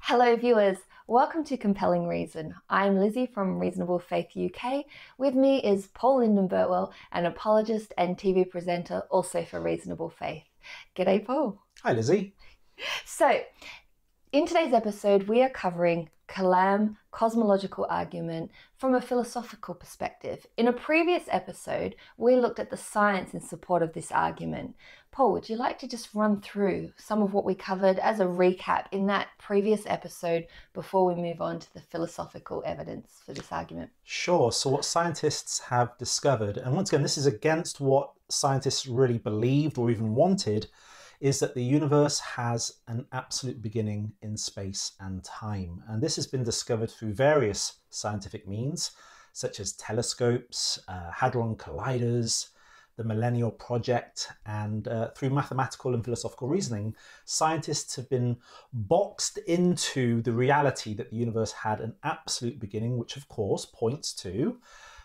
Hello viewers, welcome to Compelling Reason. I'm Lizzie from Reasonable Faith UK. With me is Paul Lyndon Burtwell, an apologist and TV presenter also for Reasonable Faith. G'day Paul. Hi Lizzie. So, in today's episode we are covering Kalam cosmological argument from a philosophical perspective. In a previous episode we looked at the science in support of this argument. Paul, would you like to just run through some of what we covered as a recap in that previous episode before we move on to the philosophical evidence for this argument? Sure. So what scientists have discovered, and once again this is against what scientists really believed or even wanted, is that the universe has an absolute beginning in space and time. And this has been discovered through various scientific means, such as telescopes, hadron colliders, the Millennial Project, and through mathematical and philosophical reasoning, scientists have been boxed into the reality that the universe had an absolute beginning, which of course points to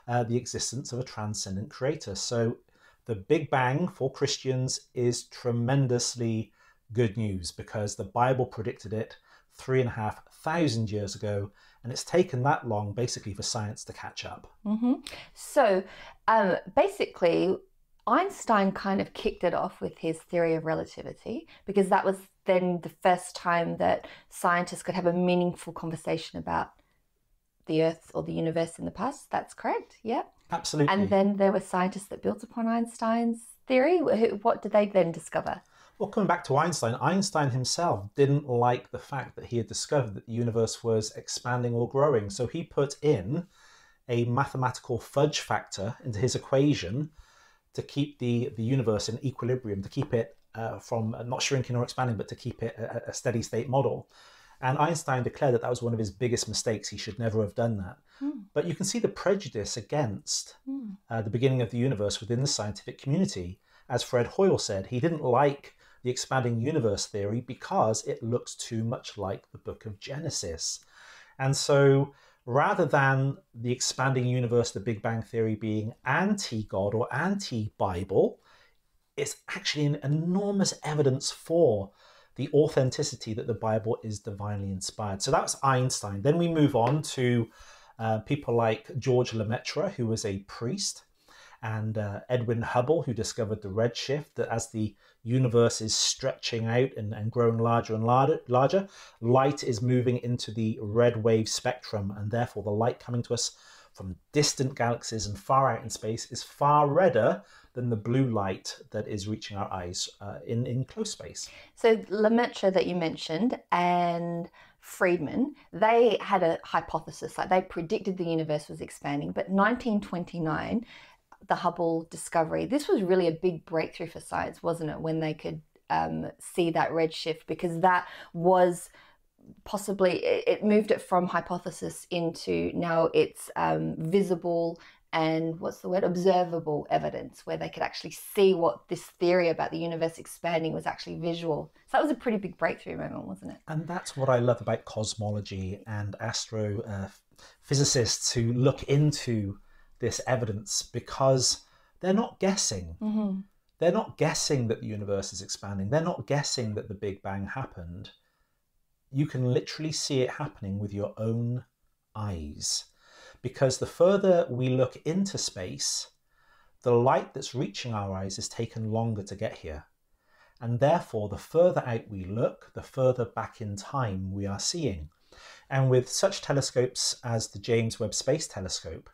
the existence of a transcendent creator. So the Big Bang for Christians is tremendously good news because the Bible predicted it 3,500 years ago, and it's taken that long basically for science to catch up. So basically, Einstein kind of kicked it off with his theory of relativity because that was then the first time that scientists could have a meaningful conversation about the Earth or the universe in the past. That's correct, yeah? Absolutely. And then there were scientists that built upon Einstein's theory. What did they then discover? Well, coming back to Einstein, Einstein himself didn't like the fact that he had discovered that the universe was expanding or growing. So he put in a mathematical fudge factor into his equation to keep the universe in equilibrium, to keep it from not shrinking or expanding, but to keep it a steady state model. And Einstein declared that that was one of his biggest mistakes. He should never have done that. But you can see the prejudice against the beginning of the universe within the scientific community. As Fred Hoyle said, he didn't like the expanding universe theory because it looks too much like the book of Genesis. And so rather than the expanding universe, the Big Bang theory being anti-God or anti-Bible, it's actually an enormous evidence for the authenticity that the Bible is divinely inspired. So that's Einstein. Then we move on to people like George Lemaitre, who was a priest, and Edwin Hubble, who discovered the redshift, that as the universe is stretching out and growing larger and larger, light is moving into the red wave spectrum, and therefore the light coming to us from distant galaxies and far out in space is far redder than the blue light that is reaching our eyes in close space. So Lemaitre that you mentioned and Friedman, they had a hypothesis, like they predicted the universe was expanding, but 1929, the Hubble discovery, this was really a big breakthrough for science, wasn't it, when they could see that redshift, because that was possibly, it moved it from hypothesis into now it's visible and what's the word, observable evidence, where they could actually see what this theory about the universe expanding was actually visual. So that was a pretty big breakthrough moment, wasn't it? And that's what I love about cosmology and astrophysicists who look into this evidence, because they're not guessing. They're not guessing that the universe is expanding. They're not guessing that the Big Bang happened. You can literally see it happening with your own eyes. Because the further we look into space, the light that's reaching our eyes is taken longer to get here. And therefore, the further out we look, the further back in time we are seeing. And with such telescopes as the James Webb Space Telescope,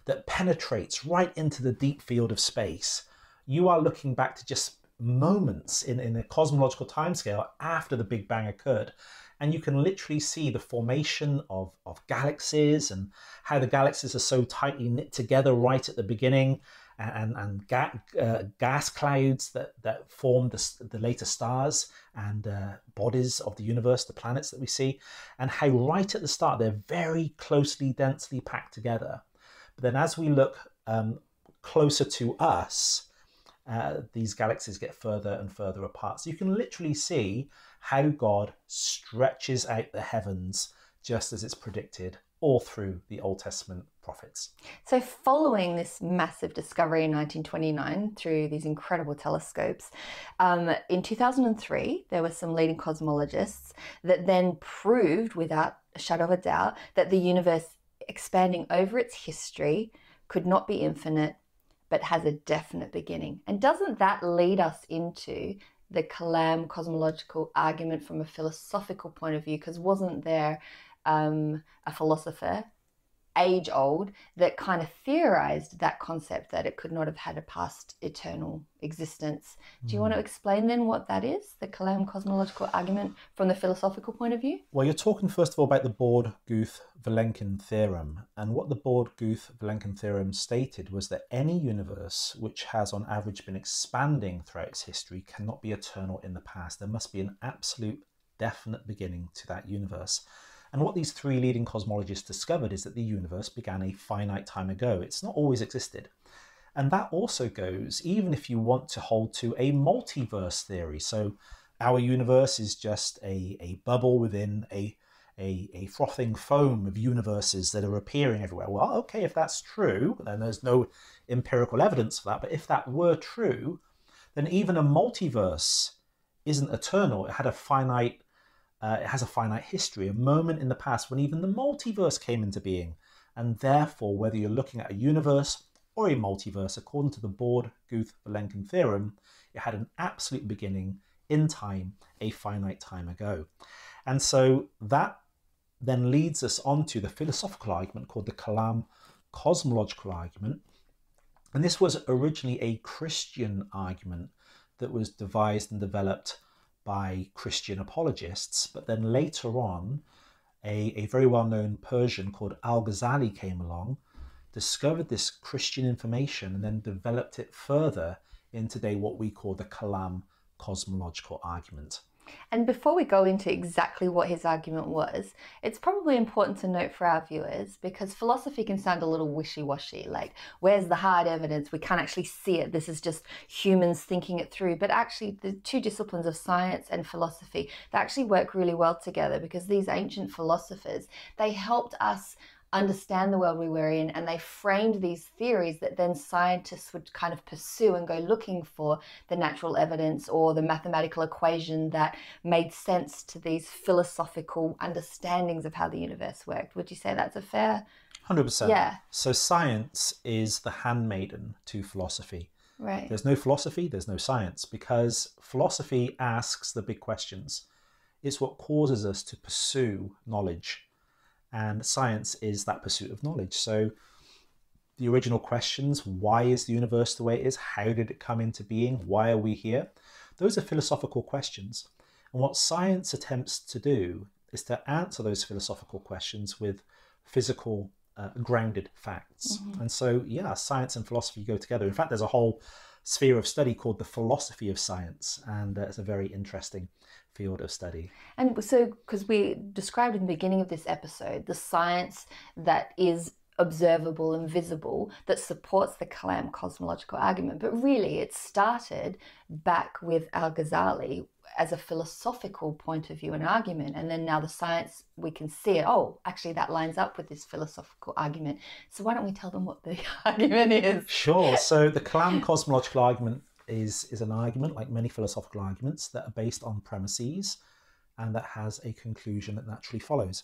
that penetrates right into the deep field of space, you are looking back to just moments in a cosmological timescale after the Big Bang occurred. And you can literally see the formation of galaxies and how the galaxies are so tightly knit together right at the beginning, and gas clouds that form the later stars and bodies of the universe, the planets that we see, and how right at the start they're very closely, densely packed together. But then as we look closer to us, these galaxies get further and further apart. So you can literally see how God stretches out the heavens just as it's predicted all through the Old Testament prophets. So following this massive discovery in 1929 through these incredible telescopes, in 2003, there were some leading cosmologists that then proved without a shadow of a doubt that the universe expanding over its history could not be infinite, but has a definite beginning. And doesn't that lead us into the Kalam cosmological argument from a philosophical point of view? Because wasn't there a philosopher, age old, that kind of theorized that concept that it could not have had a past eternal existence? Do you want to explain then what that is, the Kalam cosmological argument from the philosophical point of view? Well, you're talking first of all about the Borde-Guth-Vilenkin theorem. And what the Borde-Guth-Vilenkin theorem stated was that any universe which has on average been expanding throughout its history cannot be eternal in the past. There must be an absolute definite beginning to that universe. And what these three leading cosmologists discovered is that the universe began a finite time ago. It's not always existed. And that also goes, even if you want to hold to a multiverse theory. So our universe is just a bubble within a frothing foam of universes that are appearing everywhere. Well, okay, if that's true, then there's no empirical evidence for that. But if that were true, then even a multiverse isn't eternal. It has a finite history, a moment in the past when even the multiverse came into being. And therefore, whether you're looking at a universe or a multiverse, according to the Borde-Guth-Vilenkin theorem, it had an absolute beginning in time, a finite time ago. And so that then leads us on to the philosophical argument called the Kalam cosmological argument. And this was originally a Christian argument that was devised and developed by Christian apologists, but then later on, a very well-known Persian called Al-Ghazali came along, discovered this Christian information, and then developed it further in today what we call the Kalam cosmological argument. And before we go into exactly what his argument was, it's probably important to note for our viewers, because philosophy can sound a little wishy-washy, like, where's the hard evidence? We can't actually see it. This is just humans thinking it through. But actually, the two disciplines of science and philosophy, they actually work really well together, because these ancient philosophers, they helped us understand the world we were in, and they framed these theories that then scientists would kind of pursue and go looking for the natural evidence or the mathematical equation that made sense to these philosophical understandings of how the universe worked. Would you say that's a fair? 100%. Yeah. So science is the handmaiden to philosophy. Right. There's no philosophy, there's no science, because philosophy asks the big questions. It's what causes us to pursue knowledge. And science is that pursuit of knowledge. So the original questions, why is the universe the way it is? How did it come into being? Why are we here? Those are philosophical questions. And what science attempts to do is to answer those philosophical questions with physical, grounded facts. Mm-hmm. And so, yeah, science and philosophy go together. In fact, there's a whole sphere of study called the philosophy of science. And it's a very interesting field of study. And so, because we described in the beginning of this episode, the science that is observable and visible that supports the Kalam cosmological argument, but really it started back with Al-Ghazali as a philosophical point of view and argument, and then now the science, we can see it, oh, actually that lines up with this philosophical argument. So why don't we tell them what the argument is? Sure. So the Kalam cosmological argument is an argument, like many philosophical arguments, that are based on premises and that has a conclusion that naturally follows.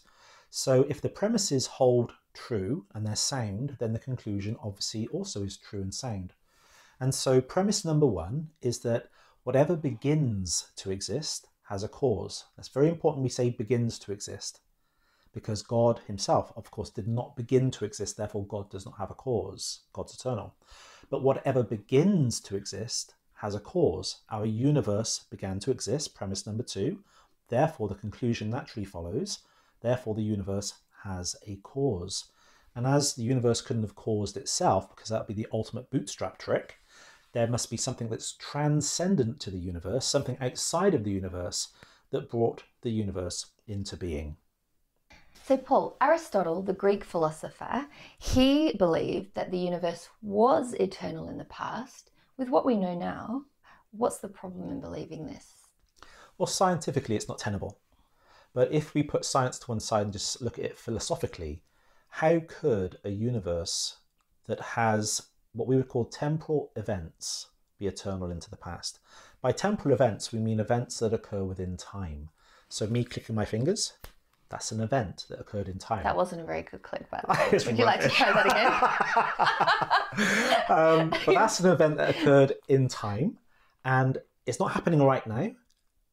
So if the premises hold true and they're sound, then the conclusion obviously also is true and sound. And so premise number one is that whatever begins to exist has a cause. That's very important we say begins to exist, because God himself, of course, did not begin to exist, therefore God does not have a cause. God's eternal. But whatever begins to exist has a cause. Our universe began to exist, premise number two. Therefore, the conclusion naturally follows. Therefore, the universe has a cause. And as the universe couldn't have caused itself, because that would be the ultimate bootstrap trick, there must be something that's transcendent to the universe, something outside of the universe that brought the universe into being. So Paul, Aristotle, the Greek philosopher, he believed that the universe was eternal in the past. With what we know now, what's the problem in believing this? Well, scientifically, it's not tenable. But if we put science to one side and just look at it philosophically, how could a universe that has what we would call temporal events be eternal into the past? By temporal events, we mean events that occur within time. So me clicking my fingers, that's an event that occurred in time. That wasn't a very good click, but would you like to try that again? But that's an event that occurred in time, and it's not happening right now.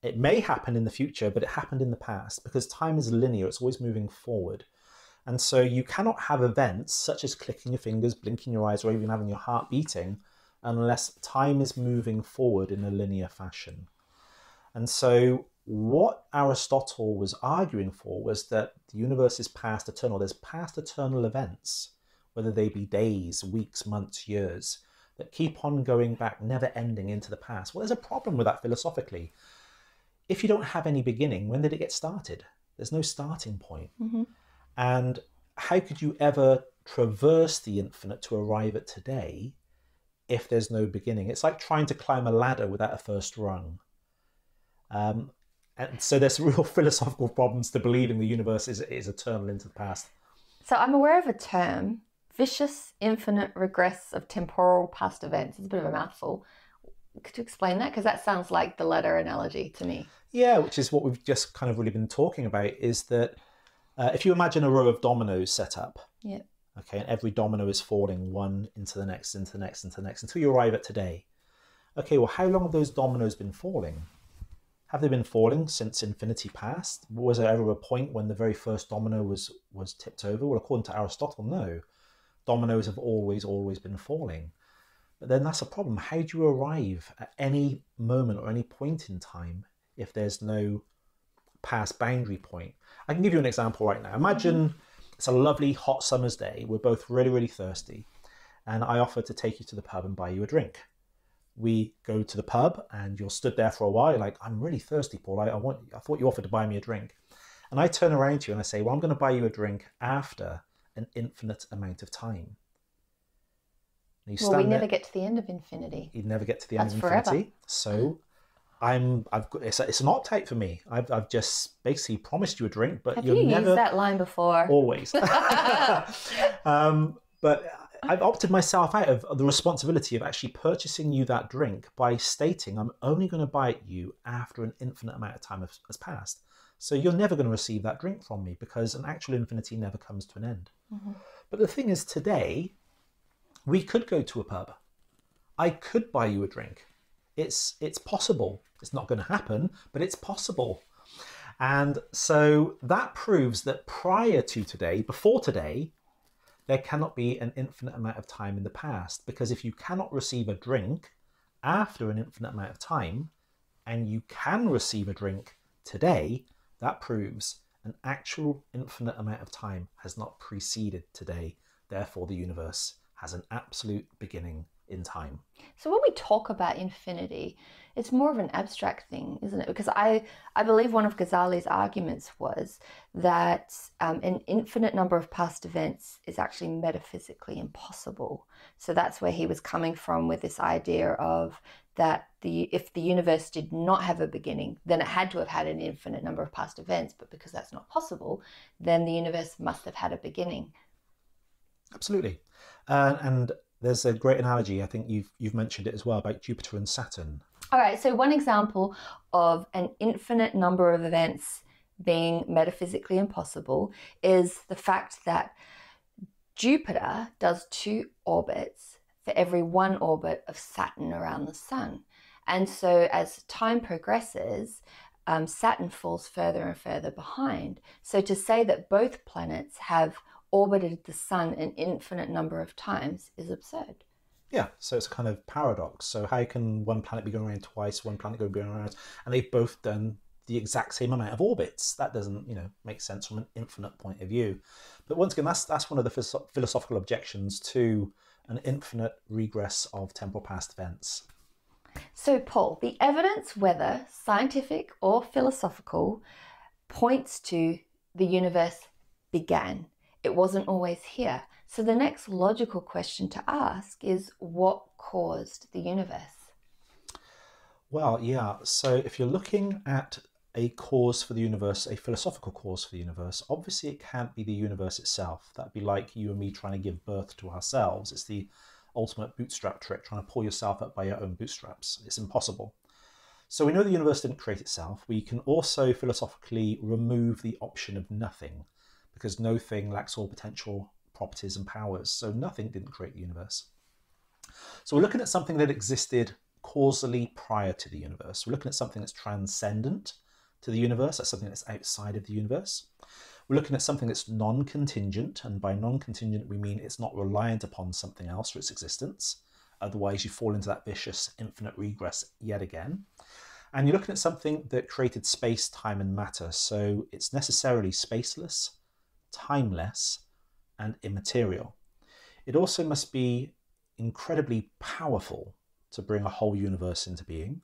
It may happen in the future, but it happened in the past, because time is linear. It's always moving forward. And so you cannot have events such as clicking your fingers, blinking your eyes, or even having your heart beating unless time is moving forward in a linear fashion. And so what Aristotle was arguing for was that the universe is past eternal. There's past eternal events, whether they be days, weeks, months, years, that keep on going back, never ending into the past. Well, there's a problem with that philosophically. If you don't have any beginning, when did it get started? There's no starting point. Mm-hmm. And how could you ever traverse the infinite to arrive at today if there's no beginning? It's like trying to climb a ladder without a first rung. And so there's real philosophical problems to believing the universe is eternal into the past. So I'm aware of a term, vicious infinite regress of temporal past events. It's a bit of a mouthful. Could you explain that? Because that sounds like the ladder analogy to me. Yeah, which is what we've just kind of really been talking about, is that if you imagine a row of dominoes set up, yeah, okay, and every domino is falling one into the next, into the next, into the next, until you arrive at today. Okay, well, how long have those dominoes been falling? Have they been falling since infinity past? Was there ever a point when the very first domino was tipped over? Well, according to Aristotle, no. Dominoes have always been falling. But then that's a problem. How do you arrive at any moment or any point in time if there's no past boundary point? I can give you an example right now. Imagine it's a lovely hot summer's day. We're both really, really thirsty. And I offer to take you to the pub and buy you a drink. We go to the pub and you're stood there for a while. You're like, I'm really thirsty, Paul. I thought you offered to buy me a drink. And I turn around to you and I say, well, I'm going to buy you a drink after an infinite amount of time. Well, we never get to the end of infinity. You'd never get to the end of forever. infinity. So it's an opt-out for me. I've just basically promised you a drink, but you're never... Have you used that line before? Always. But I've opted myself out of the responsibility of actually purchasing you that drink by stating I'm only going to buy it you after an infinite amount of time has passed. So you're never going to receive that drink from me because an actual infinity never comes to an end. Mm-hmm. But the thing is, today, we could go to a pub. I could buy you a drink. It's possible. It's not going to happen, but it's possible. And so that proves that prior to today, before today, there cannot be an infinite amount of time in the past, because if you cannot receive a drink after an infinite amount of time, and you can receive a drink today, that proves an actual infinite amount of time has not preceded today. Therefore, the universe has an absolute beginning in time. So when we talk about infinity, it's more of an abstract thing, isn't it? Because I believe one of Ghazali's arguments was that an infinite number of past events is actually metaphysically impossible. So that's where he was coming from with this idea of that if the universe did not have a beginning, then it had to have had an infinite number of past events. But because that's not possible, then the universe must have had a beginning. Absolutely. And there's a great analogy, I think you've mentioned it as well, about Jupiter and Saturn. All right, so one example of an infinite number of events being metaphysically impossible is the fact that Jupiter does 2 orbits for every 1 orbit of Saturn around the sun. And so as time progresses, Saturn falls further and further behind. So to say that both planets have orbited the sun an infinite number of times is absurd. Yeah, so it's a kind of paradox. So how can one planet be going around twice, one planet going around, and they've both done the exact same amount of orbits? That doesn't, make sense from an infinite point of view. But once again, that's one of the philosophical objections to an infinite regress of temporal past events. So, Paul, the evidence, whether scientific or philosophical, points to the universe began. It wasn't always here. So the next logical question to ask is, what caused the universe? Well, yeah. So if you're looking at a cause for the universe, a philosophical cause for the universe, obviously it can't be the universe itself. That'd be like you and me trying to give birth to ourselves. It's the ultimate bootstrap trick, trying to pull yourself up by your own bootstraps. It's impossible. So we know the universe didn't create itself. We can also philosophically remove the option of nothing, because no thing lacks all potential properties and powers. So nothing didn't create the universe. So we're looking at something that existed causally prior to the universe. We're looking at something that's transcendent to the universe. That's something that's outside of the universe. We're looking at something that's non-contingent, and by non-contingent we mean it's not reliant upon something else for its existence. Otherwise you fall into that vicious infinite regress yet again. And you're looking at something that created space, time, and matter. So it's necessarily spaceless, timeless, and immaterial. It also must be incredibly powerful to bring a whole universe into being.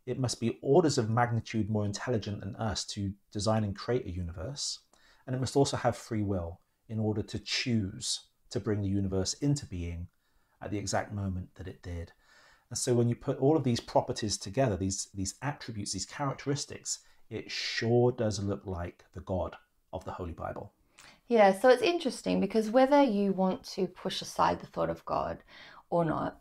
It must be orders of magnitude more intelligent than us to design and create a universe. And it must also have free will in order to choose to bring the universe into being at the exact moment that it did. And so when you put all of these properties together, these attributes, these characteristics, it sure does look like the God of the Holy Bible. Yeah, so it's interesting because whether you want to push aside the thought of God or not,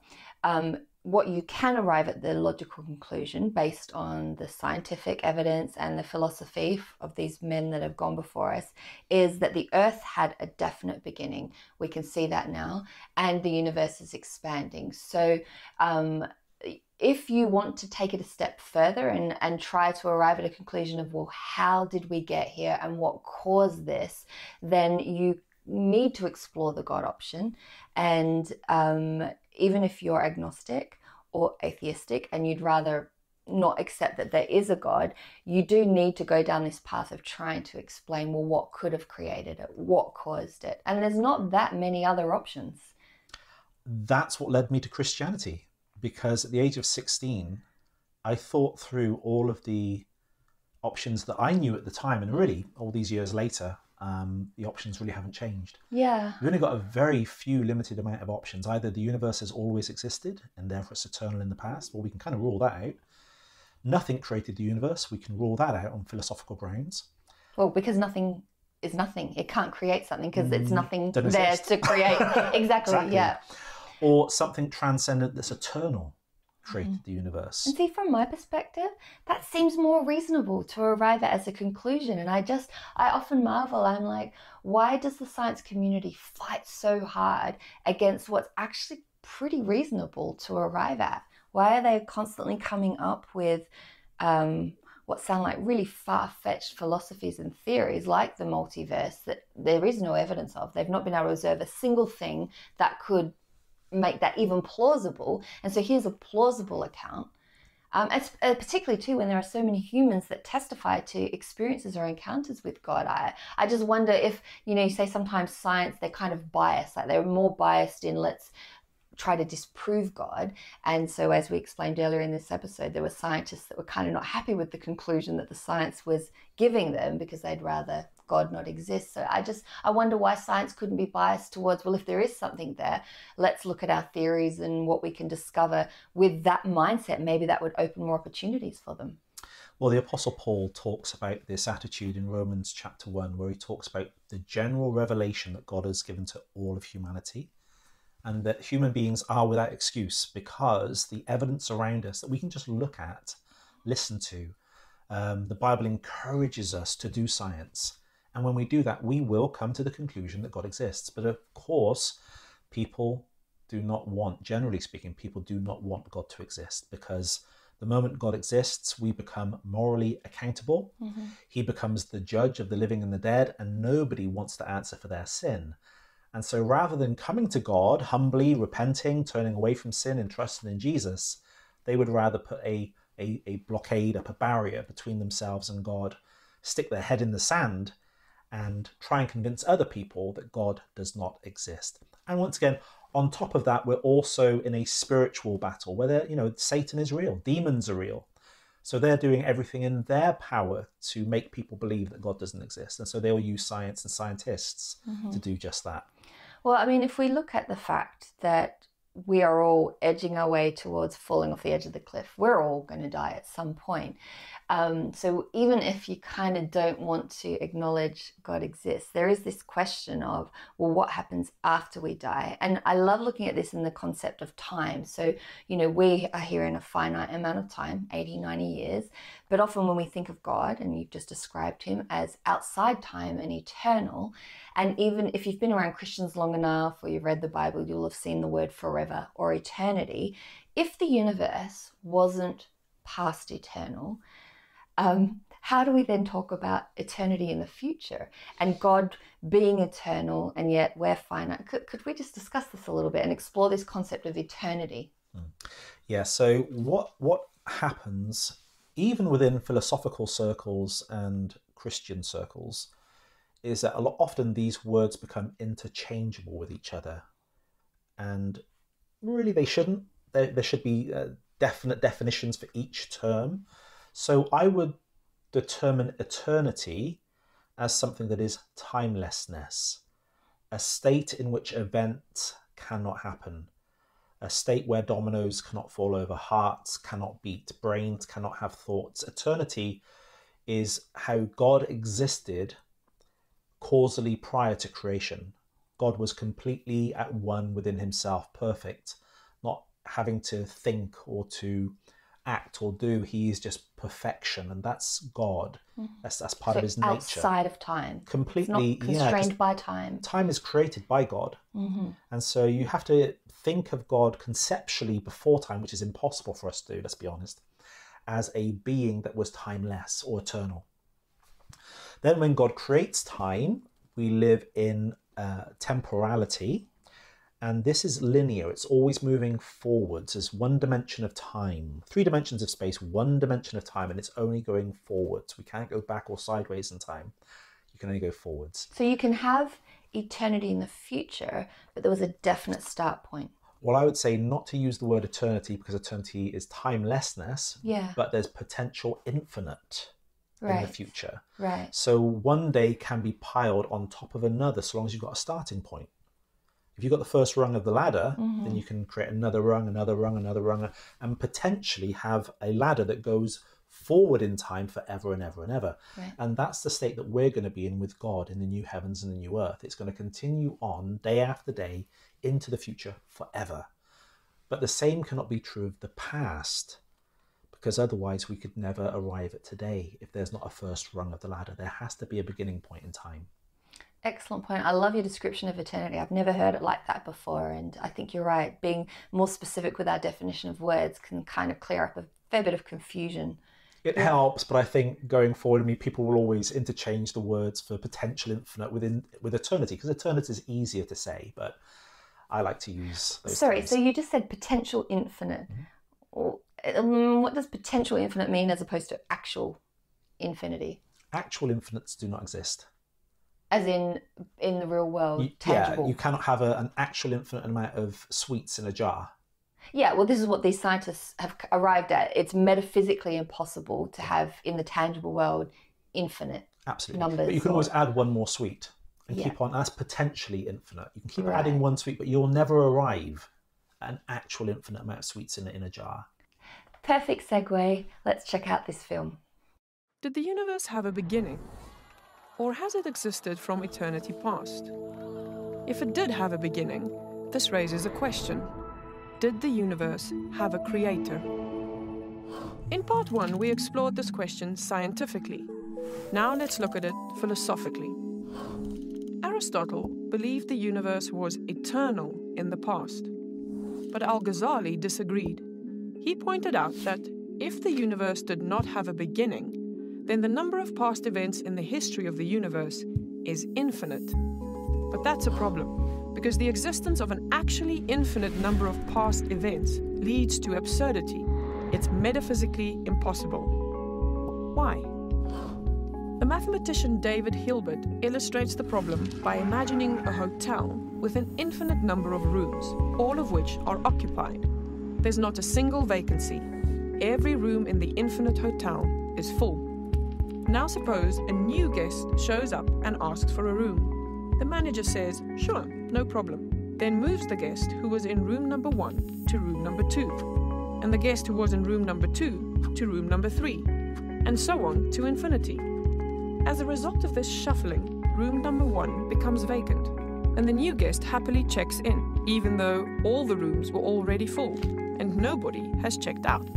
what you can arrive at the logical conclusion based on the scientific evidence and the philosophy of these men that have gone before us is that the earth had a definite beginning. We can see that now, and the universe is expanding. So if you want to take it a step further and try to arrive at a conclusion of, well, how did we get here and what caused this, then you need to explore the God option. And even if you're agnostic or atheistic and you'd rather not accept that there is a God, you do need to go down this path of trying to explain, well, what could have created it, what caused it. And there's not that many other options. That's what led me to Christianity, because at the age of 16, I thought through all of the options that I knew at the time, and really all these years later, the options really haven't changed. Yeah. We've only got a very few limited amount of options. Either the universe has always existed and therefore it's eternal in the past, or we can kind of rule that out. Nothing created the universe. We can rule that out on philosophical grounds. Well, because nothing is nothing. It can't create something because it's nothing there exist. to create. Exactly, yeah. Or something transcendent that's eternal created the universe. And see, from my perspective, that seems more reasonable to arrive at as a conclusion. And I often marvel, I'm like, why does the science community fight so hard against what's actually pretty reasonable to arrive at? Why are they constantly coming up with what sound like really far-fetched philosophies and theories like the multiverse that there is no evidence of? They've not been able to observe a single thing that could make that even plausible. And so here's a plausible account. Particularly too when there are so many humans that testify to experiences or encounters with God. I just wonder if, you say sometimes science, they're kind of biased, like they're more biased in let's try to disprove God. And so as we explained earlier in this episode, there were scientists that were kind of not happy with the conclusion that the science was giving them because they'd rather God not exist. So I wonder why science couldn't be biased towards, well, if there is something there, let's look at our theories and what we can discover with that mindset. Maybe that would open more opportunities for them. Well, the Apostle Paul talks about this attitude in Romans chapter 1, where he talks about the general revelation that God has given to all of humanity, and that human beings are without excuse because the evidence around us that we can just look at, listen to, the Bible encourages us to do science. And when we do that, we will come to the conclusion that God exists. But of course, people do not want, generally speaking, people do not want God to exist, because the moment God exists, we become morally accountable. Mm-hmm. He becomes the judge of the living and the dead, and nobody wants to answer for their sin. And so rather than coming to God, humbly repenting, turning away from sin and trusting in Jesus, they would rather put a blockade up, a barrier between themselves and God, stick their head in the sand, and try and convince other people that God does not exist. And once again, on top of that, we're also in a spiritual battle where Satan is real, demons are real. So they're doing everything in their power to make people believe that God doesn't exist. And so they'll use science and scientists to do just that. Well, I mean, if we look at the fact that we are all edging our way towards falling off the edge of the cliff, we're all going to die at some point. So even if you kind of don't want to acknowledge God exists, there is this question of, well, what happens after we die? And I love looking at this in the concept of time. So, we are here in a finite amount of time, 80, 90 years. But often when we think of God, and you've just described him as outside time and eternal, and even if you've been around Christians long enough or you've read the Bible, you'll have seen the word forever or eternity. If the universe wasn't past eternal, how do we then talk about eternity in the future and God being eternal and yet we're finite? Could we just discuss this a little bit and explore this concept of eternity? Yeah, so what happens even within philosophical circles and Christian circles is that often these words become interchangeable with each other. And really they shouldn't. There should be definite definitions for each term. So I would determine eternity as something that is timelessness, a state in which events cannot happen, a state where dominoes cannot fall over, hearts cannot beat, brains cannot have thoughts. Eternity is how God existed causally prior to creation. God was completely at one within himself, perfect, not having to think or to act or do. He is just perfection, and that's God. That's part of his nature. Outside of time. Completely, it's not constrained by time. Time is created by God. And so you have to think of God conceptually before time, which is impossible for us to do, let's be honest, as a being that was timeless or eternal. Then when God creates time, we live in temporality, and this is linear. It's always moving forwards. There's one dimension of time, 3 dimensions of space, 1 dimension of time, and it's only going forwards. We can't go back or sideways in time. You can only go forwards. So you can have eternity in the future, but there was a definite start point. Well, I would say not to use the word eternity, because eternity is timelessness, but there's potential infinite in the future. Right. So one day can be piled on top of another, so long as you've got a starting point. If you've got the first rung of the ladder, then you can create another rung, another rung, another rung, and potentially have a ladder that goes forward in time forever and ever and ever. Right. And that's the state that we're going to be in with God in the new heavens and the new earth. It's going to continue on day after day into the future forever. But the same cannot be true of the past, because otherwise we could never arrive at today if there's not a first rung of the ladder. There has to be a beginning point in time. Excellent point. I love your description of eternity. I've never heard it like that before, and I think you're right. Being more specific with our definition of words can kind of clear up a fair bit of confusion. It helps, but I think going forward, people will always interchange the words for potential infinite with eternity, because eternity is easier to say, but I like to use those terms. So you just said potential infinite. What does potential infinite mean as opposed to actual infinity? Actual infinites do not exist. As in the real world, tangible? Yeah, you cannot have an actual infinite amount of sweets in a jar. Yeah, well, this is what these scientists have arrived at. It's metaphysically impossible to have, in the tangible world, infinite numbers. But you can always add one more sweet and keep on. That's potentially infinite. You can keep adding one sweet, but you'll never arrive at an actual infinite amount of sweets in a jar. Perfect segue. Let's check out this film. Did the universe have a beginning? Or has it existed from eternity past? If it did have a beginning, this raises a question. Did the universe have a creator? In part 1, we explored this question scientifically. Now let's look at it philosophically. Aristotle believed the universe was eternal in the past. But Al-Ghazali disagreed. He pointed out that if the universe did not have a beginning, then the number of past events in the history of the universe is infinite. But that's a problem, because the existence of an actually infinite number of past events leads to absurdity. It's metaphysically impossible. Why? The mathematician David Hilbert illustrates the problem by imagining a hotel with an infinite number of rooms, all of which are occupied. There's not a single vacancy. Every room in the infinite hotel is full. Now suppose a new guest shows up and asks for a room. The manager says, sure, no problem, then moves the guest who was in room number 1 to room number 2, and the guest who was in room number 2 to room number 3, and so on to infinity. As a result of this shuffling, room number 1 becomes vacant, and the new guest happily checks in, even though all the rooms were already full, and nobody has checked out.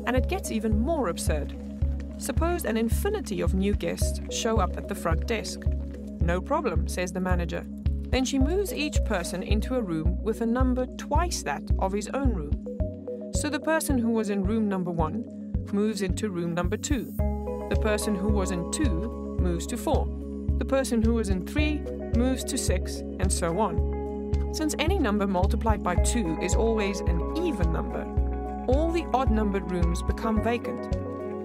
And it gets even more absurd. Suppose an infinity of new guests show up at the front desk. No problem, says the manager. Then she moves each person into a room with a number twice that of his own room. So the person who was in room number 1 moves into room number 2. The person who was in 2 moves to 4. The person who was in 3 moves to 6, and so on. Since any number multiplied by 2 is always an even number, all the odd-numbered rooms become vacant,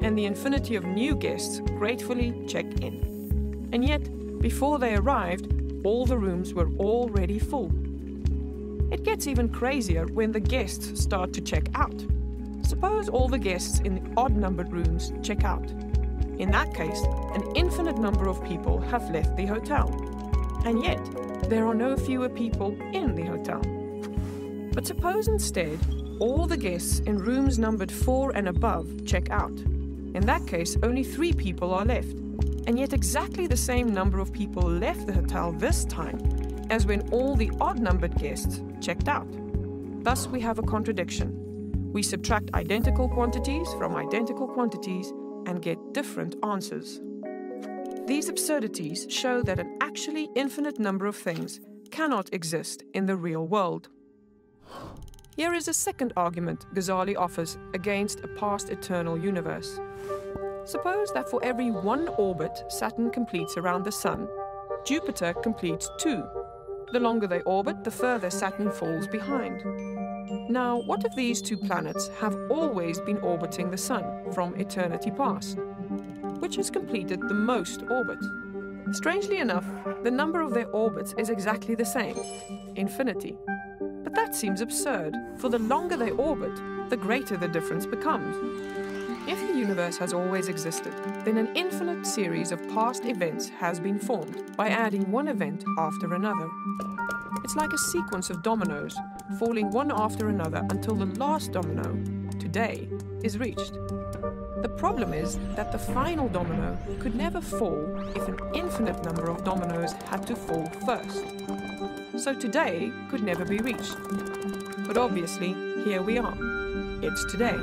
and the infinity of new guests gratefully check in. And yet, before they arrived, all the rooms were already full. It gets even crazier when the guests start to check out. Suppose all the guests in the odd-numbered rooms check out. In that case, an infinite number of people have left the hotel. And yet, there are no fewer people in the hotel. But suppose instead, all the guests in rooms numbered 4 and above check out. In that case, only 3 people are left. And yet exactly the same number of people left the hotel this time as when all the odd-numbered guests checked out. Thus, we have a contradiction. We subtract identical quantities from identical quantities and get different answers. These absurdities show that an actually infinite number of things cannot exist in the real world. Here is a second argument Ghazali offers against a past eternal universe. Suppose that for every 1 orbit Saturn completes around the Sun, Jupiter completes 2. The longer they orbit, the further Saturn falls behind. Now, what if these 2 planets have always been orbiting the Sun from eternity past? Which has completed the most orbits? Strangely enough, the number of their orbits is exactly the same, infinity. But that seems absurd, for the longer they orbit, the greater the difference becomes. If the universe has always existed, then an infinite series of past events has been formed by adding one event after another. It's like a sequence of dominoes, falling one after another until the last domino, today, is reached. The problem is that the final domino could never fall if an infinite number of dominoes had to fall first. So today could never be reached. But obviously, here we are. It's today.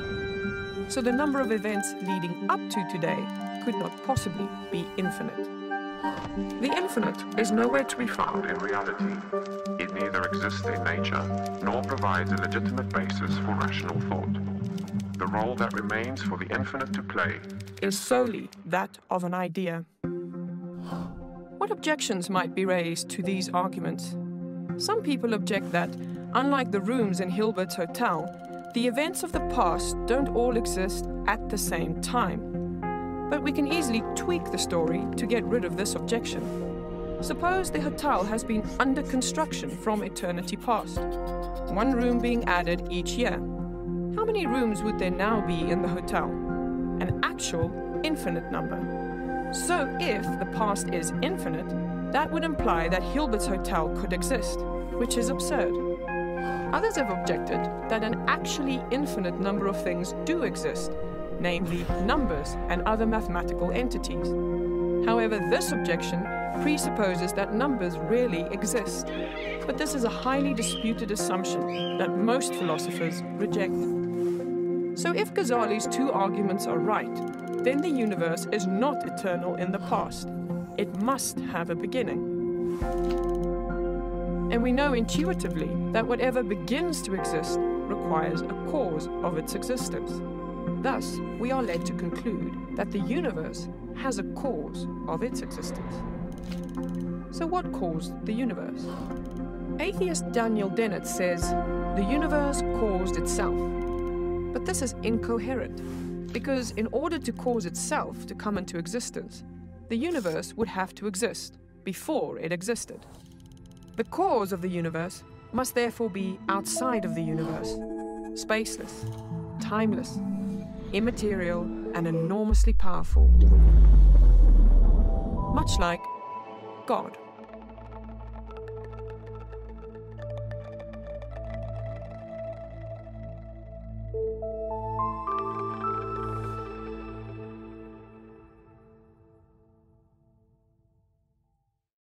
So the number of events leading up to today could not possibly be infinite. The infinite is nowhere to be found in reality. It neither exists in nature, nor provides a legitimate basis for rational thought. The role that remains for the infinite to play is solely that of an idea. What objections might be raised to these arguments? Some people object that, unlike the rooms in Hilbert's hotel, the events of the past don't all exist at the same time. But we can easily tweak the story to get rid of this objection. Suppose the hotel has been under construction from eternity past, 1 room being added each year. How many rooms would there now be in the hotel? An actual infinite number. So if the past is infinite, that would imply that Hilbert's hotel could exist, which is absurd. Others have objected that an actually infinite number of things do exist, namely numbers and other mathematical entities. However, this objection presupposes that numbers really exist, but this is a highly disputed assumption that most philosophers reject. So if Ghazali's 2 arguments are right, then the universe is not eternal in the past. It must have a beginning. And we know intuitively that whatever begins to exist requires a cause of its existence. Thus, we are led to conclude that the universe has a cause of its existence. So what caused the universe? Atheist Daniel Dennett says, the universe caused itself. But this is incoherent, because in order to cause itself to come into existence, the universe would have to exist before it existed. The cause of the universe must therefore be outside of the universe, spaceless, timeless, immaterial, and enormously powerful. Much like God.